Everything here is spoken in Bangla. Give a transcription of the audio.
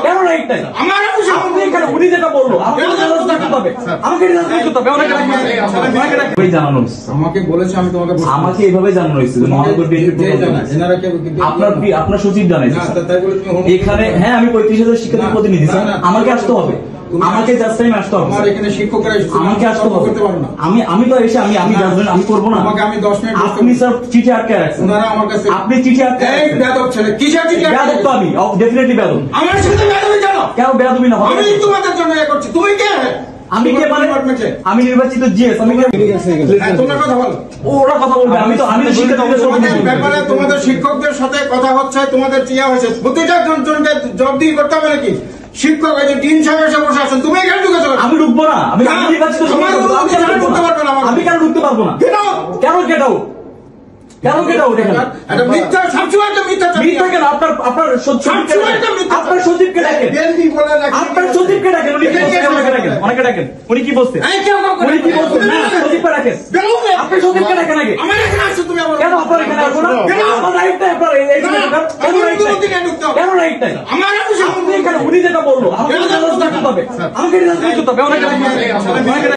কেন রাইট নাই? আপনি এখানে উনি যেটা বললো আমাকে জানানো হয়েছে, আমাকে বলেছে, আমি তোমাকে আমাকে এইভাবে জানানো হয়েছে আপনার সচিব জানাইছে এখানে। হ্যাঁ, আমি 35,000 শিক্ষার্থী প্রতিনিধি স্যার, আমাকে আসতে হবে, আমাকে জাস্ট টাইম আসতে হবে, এখানে শিক্ষকরা আমাকে আসতে হবে। আমি তো এসে আমি জাজমেন্ট আমি করবো না। আমি 10 মিনিট আপনি স্যার চিঠি আটকে রাখছেন, আমার কাছে আপনি চিঠি আটকে বেয়াদব ছেলে, কিসের চিঠি? বেয়াদব তো আমি, ডেফিনেটলি বেয়াদব। আমার সাথে বেয়াদবি কেন? কেন বেয়াদবি না? আমি তোমাদের জন্য এ করছি, তুমি কে? আমি কে মানে? আমি নির্বাচিত জিএস, আমি কে? তোমরা কথা বলো, ওরা কথা বলবে, আমি তো শিক্ষার্থীদের ব্যাপারে তোমাদের শিক্ষকদের সাথে কথা হচ্ছে, তোমাদের চিয়া হয়েছে, প্রতিটা জনকে জবাবদিহি করতে হবে নাকি? শিক্ষক এই যে ডিন সাহেব এসে বসে আছেন, তুমি এখানে ঢুকেছো? আমি ঢুকবো না, আমি নির্বাচিত, ঢুকতে পারবে না। আমি কেন ঢুকতে পারবো না? কেন কেটাও মিথ্যা, সবসময় একটা মিথ্যা। মিথ্যা কেন? আপনার সচিবকে ডাকেন, আপনার সচিবকে ডাকেন, অনেকে ডাকেন, উনি কি বলছেন? সচিবকে ডাকেন, আপনি সচিবকে ডাকেন আগে। কেন আপনার এখানে আসবো না? আমার রাইট নাই, আপনার কেন রাইট নাই? আপনি এখানে উনি যেটা বললো আমাকে